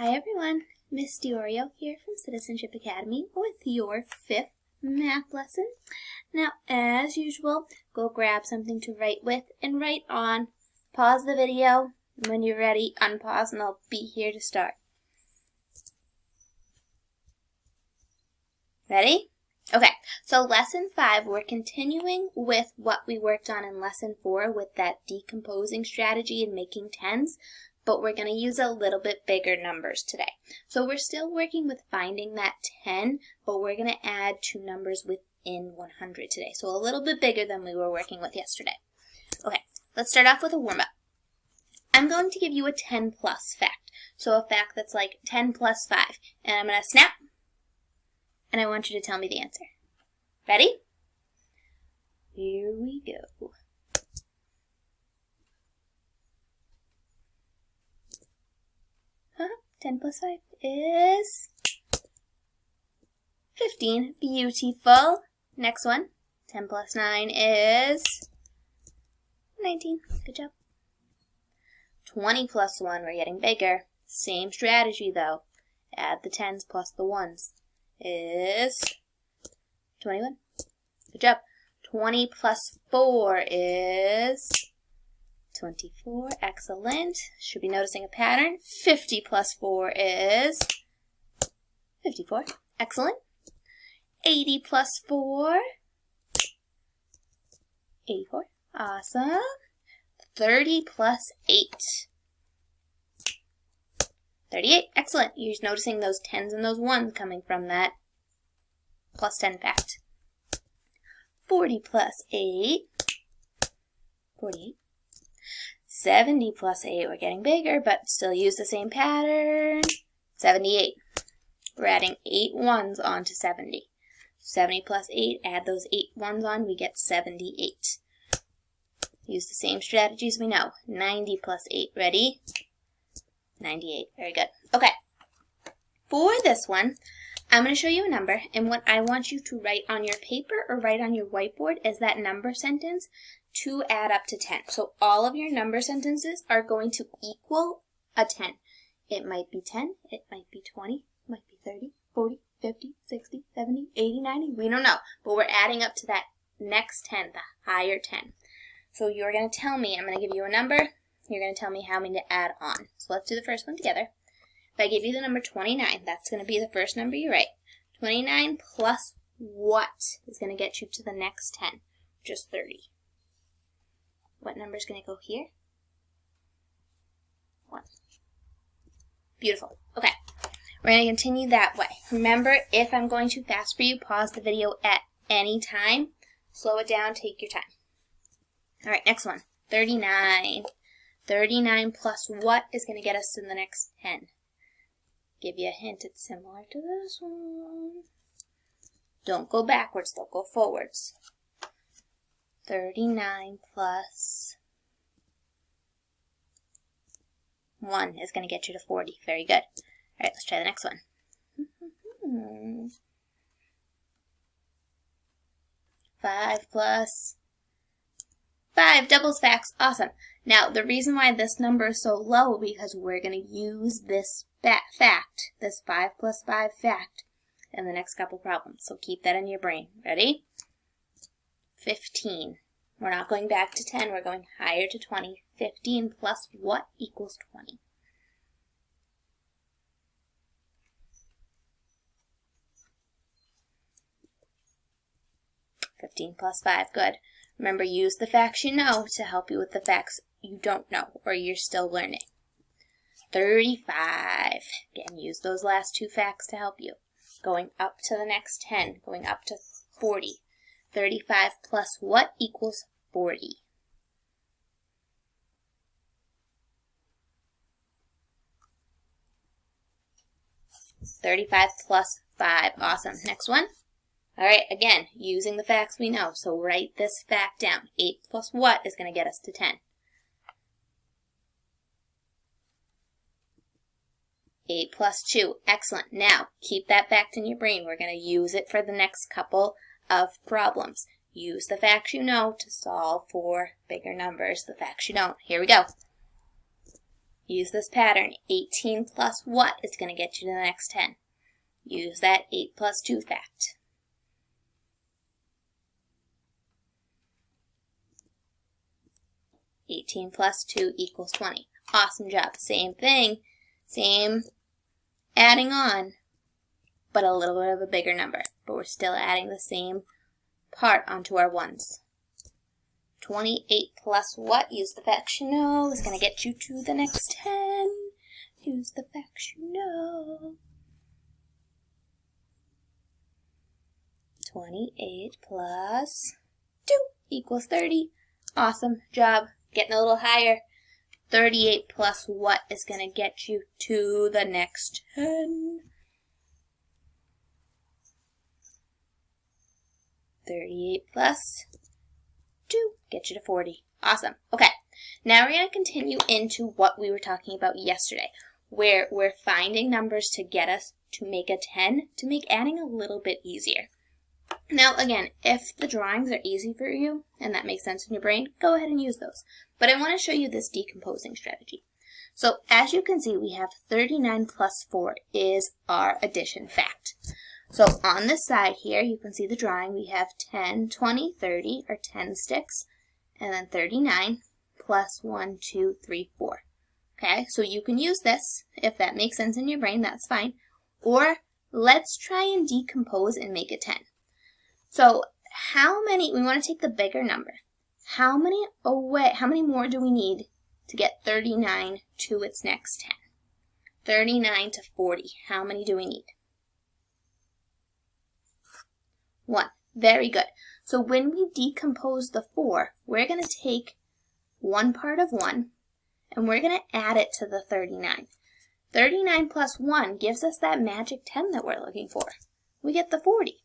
Hi everyone, Miss Diorio here from Citizenship Academy with your 5th math lesson. Now, as usual, go grab something to write with and write on. Pause the video, and when you're ready, unpause and I'll be here to start. Ready? Okay, so lesson 5, we're continuing with what we worked on in lesson 4 with that decomposing strategy and making tens. But we're going to use a little bit bigger numbers today. So we're still working with finding that 10, but we're going to add 2 numbers within 100 today. So a little bit bigger than we were working with yesterday. Okay, let's start off with a warm-up. I'm going to give you a 10 plus fact. So a fact that's like 10 plus 5. And I'm going to snap, and I want you to tell me the answer. Ready? Here we go. 10 plus 5 is 15. Beautiful. Next one. 10 plus 9 is 19. Good job. 20 plus 1. We're getting bigger. Same strategy though. Add the 10s plus the 1s is 21. Good job. 20 plus 4 is 24, excellent. Should be noticing a pattern. 50 plus 4 is 54, excellent. 80 plus 4, 84, awesome. 30 plus 8, 38, excellent. You're noticing those 10s and those 1s coming from that plus 10 fact. 40 plus 8, 48. 70 plus 8, we're getting bigger, but still use the same pattern. 78. We're adding 8 1s onto 70. 70 plus 8, add those 8 1s on, we get 78. Use the same strategies we know. 90 plus 8, ready? 98, very good. Okay, for this one, I'm going to show you a number, and what I want you to write on your paper or write on your whiteboard is that number sentence to add up to 10. So all of your number sentences are going to equal a 10. It might be 10, it might be 20, it might be 30, 40, 50, 60, 70, 80, 90, we don't know. But we're adding up to that next 10, the higher 10. So you're going to tell me, I'm going to give you a number, you're going to tell me how many to add on. So let's do the first one together. If I give you the number 29, that's going to be the first number you write. 29 plus what is going to get you to the next 10? Just 30. What number is going to go here? 1. Beautiful. Okay. We're going to continue that way. Remember, if I'm going too fast for you, pause the video at any time. Slow it down. Take your time. All right, next one. 39. 39 plus what is going to get us to the next 10? Give you a hint. It's similar to this one. Don't go backwards, though. Go forwards. 39 plus 1 is going to get you to 40. Very good. All right, let's try the next one. 5 plus 5 doubles facts. Awesome. Now, the reason why this number is so low is because we're going to use this fact, this 5 plus 5 fact, in the next couple problems. So keep that in your brain. Ready? 15. We're not going back to 10. We're going higher to 20. 15 plus what equals 20? $15 plus 5. Good. Remember, use the facts you know to help you with the facts you don't know or you're still learning. 35. Again, use those last 2 facts to help you. Going up to the next 10. Going up to 40. 35 plus what equals 40? $35 plus 5. Awesome. Next one. All right, again, using the facts we know. So write this fact down. 8 plus what is going to get us to 10? 8 plus 2. Excellent. Now, keep that fact in your brain. We're going to use it for the next couple of problems. Use the facts you know to solve for bigger numbers, the facts you don't. Here we go. Use this pattern. 18 plus what is going to get you to the next 10? Use that 8 plus 2 fact. (18 plus 2 equals 20. Awesome job. Same thing, same adding on, but a little bit of a bigger number. But we're still adding the same part onto our ones. 28 plus what? Use the facts you know is going to get you to the next 10. Use the facts you know. 28 plus 2 equals 30. Awesome job. Getting a little higher. 38 plus what is going to get you to the next 10? 38 plus 2 get you to 40. Awesome. Okay, now we're going to continue into what we were talking about yesterday, where we're finding numbers to get us to make a 10, to make adding a little bit easier. Now, again, if the drawings are easy for you, and that makes sense in your brain, go ahead and use those. But I want to show you this decomposing strategy. So, as you can see, we have 39 plus 4 is our addition fact. So, on this side here, you can see the drawing. We have 10, 20, 30, or 10 sticks, and then 39 plus 1, 2, 3, 4. Okay, so you can use this. If that makes sense in your brain, that's fine. Or, let's try and decompose and make a 10. So, we want to take the bigger number. How many more do we need to get 39 to its next 10? 39 to 40, how many do we need? 1. Very good. So when we decompose the 4, we're going to take one part of 1, and we're going to add it to the 39. 39 plus 1 gives us that magic 10 that we're looking for. We get the 40.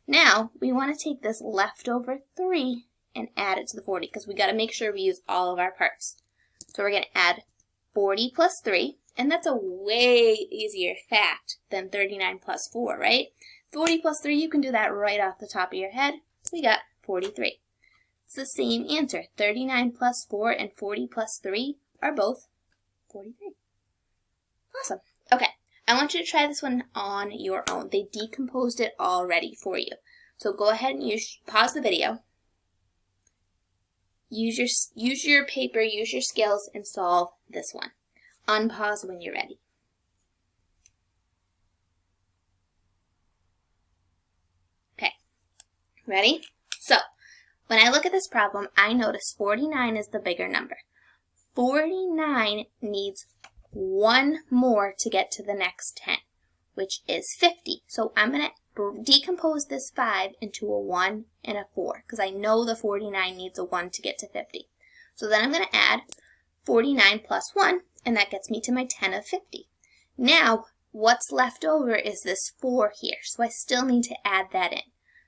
Now, we want to take this leftover 3 and add it to the 40, because we got to make sure we use all of our parts. So we're going to add 40 plus 3, and that's a way easier fact than 39 plus 4, right? 40 plus 3, you can do that right off the top of your head. We got 43. It's the same answer. 39 plus 4 and 40 plus 3 are both 43. Awesome. Okay. I want you to try this one on your own. They decomposed it already for you. So go ahead and pause the video. Use your paper, use your skills, and solve this one. Unpause when you're ready. Okay. Ready? So, when I look at this problem, I notice 49 is the bigger number. 49 needs one more to get to the next 10, which is 50. So I'm going to decompose this 5 into a 1 and a 4, because I know the 49 needs a 1 to get to 50. So then I'm going to add 49 plus 1, and that gets me to my 10 of 50. Now, what's left over is this 4 here, so I still need to add that in.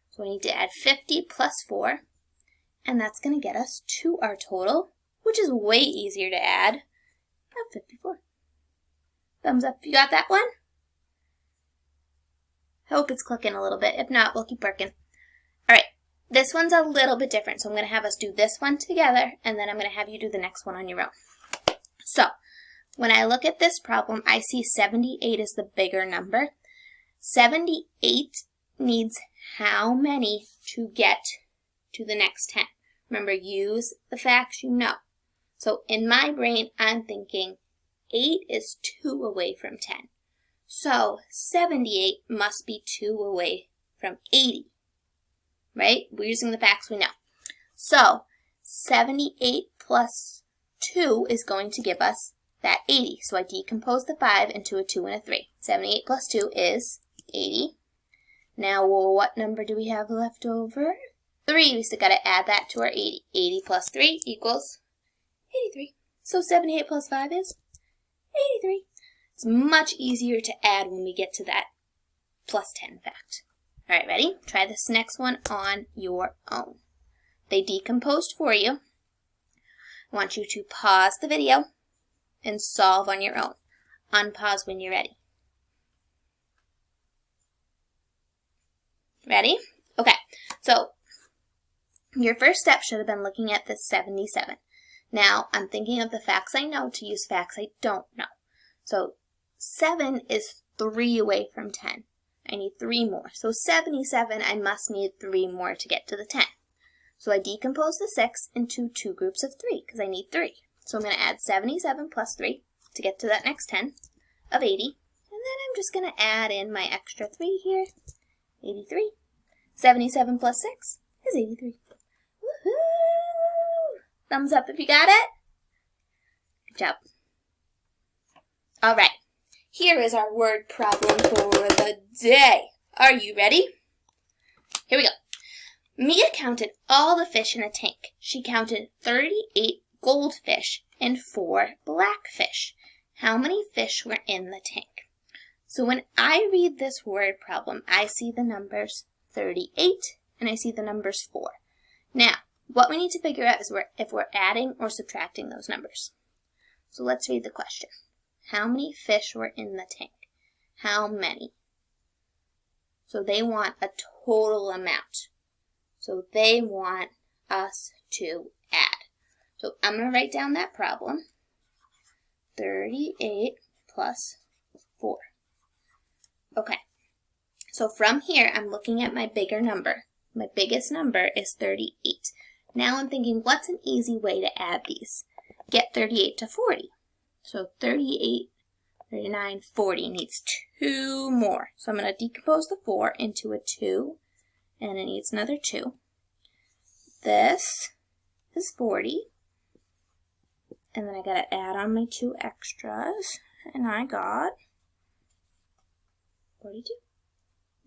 So I need to add 50 plus 4, and that's going to get us to our total, which is way easier to add, of 54. Thumbs up if you got that one. I hope it's clicking a little bit. If not, we'll keep working. All right, this one's a little bit different, so I'm going to have us do this one together, and then I'm going to have you do the next one on your own. So, when I look at this problem, I see 78 is the bigger number. 78 needs how many to get to the next 10? Remember, use the facts you know. So, in my brain, I'm thinking 8 is 2 away from 10. So, 78 must be 2 away from 80, right? We're using the facts we know. So, 78 plus 2 is going to give us that 80. So, I decompose the 5 into a 2 and a 3. 78 plus 2 is 80. Now, what number do we have left over? 3. We still got to add that to our 80. 80 plus 3 equals 83. So, 78 plus 5 is 83. It's much easier to add when we get to that plus 10 fact. All right, ready? Try this next one on your own. They decomposed for you. I want you to pause the video and solve on your own. Unpause when you're ready. Ready? Okay, so your first step should have been looking at this 77. Now, I'm thinking of the facts I know to use facts I don't know. So 7 is 3 away from 10. I need 3 more. So 77, I must need 3 more to get to the 10. So I decompose the 6 into 2 groups of 3 because I need 3. So I'm going to add 77 plus 3 to get to that next 10 of 80. And then I'm just going to add in my extra 3 here, 83. 77 plus 6 is 83. Woohoo! Thumbs up if you got it. Good job. All right. Here is our word problem for the day. Are you ready? Here we go. Mia counted all the fish in a tank. She counted 38 goldfish and 4 blackfish. How many fish were in the tank? So when I read this word problem, I see the numbers 38 and I see the numbers 4. Now, what we need to figure out is if we're adding or subtracting those numbers. So let's read the question. How many fish were in the tank? How many? So they want a total amount. So they want us to add. So I'm going to write down that problem. 38 plus 4. Okay. So from here, I'm looking at my bigger number. My biggest number is 38. Now I'm thinking, what's an easy way to add these? Get 38 to 40. So 38, 39, 40 needs 2 more. So I'm going to decompose the 4 into a 2, and it needs another 2. This is 40. And then I got to add on my 2 extras, and I got 42.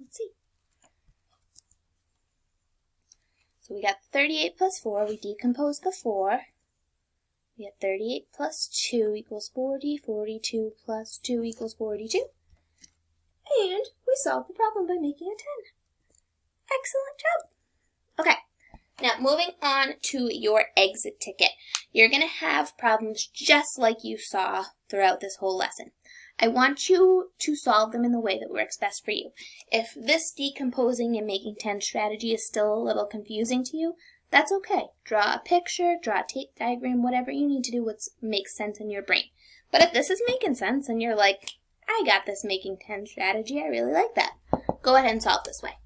Let's see. So we got 38 plus 4. We decompose the 4. We have 38 plus 2 equals 40. 42 plus 2 equals 42. And we solved the problem by making a 10. Excellent job. Okay, now moving on to your exit ticket. You're going to have problems just like you saw throughout this whole lesson. I want you to solve them in the way that works best for you. If this decomposing and making 10 strategy is still a little confusing to you, that's okay. Draw a picture, draw a tape diagram, whatever you need to do what makes sense in your brain. But if this is making sense and you're like, I got this making 10 strategy, I really like that, go ahead and solve this way.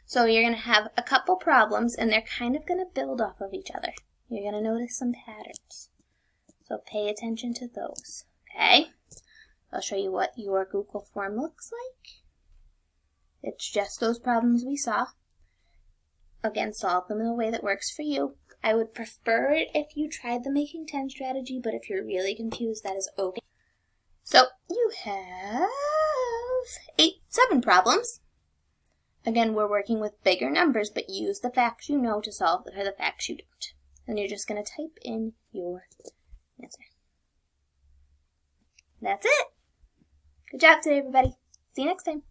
So you're going to have a couple problems and they're kind of going to build off of each other. You're going to notice some patterns. So pay attention to those, okay? I'll show you what your Google form looks like. It's just those problems we saw. Again, solve them in a way that works for you. I would prefer it if you tried the making 10 strategy, but if you're really confused, that is okay. So you have 7 problems. Again, we're working with bigger numbers, but use the facts you know to solve for the facts you don't. And you're just going to type in your answer. That's it. Good job today, everybody. See you next time.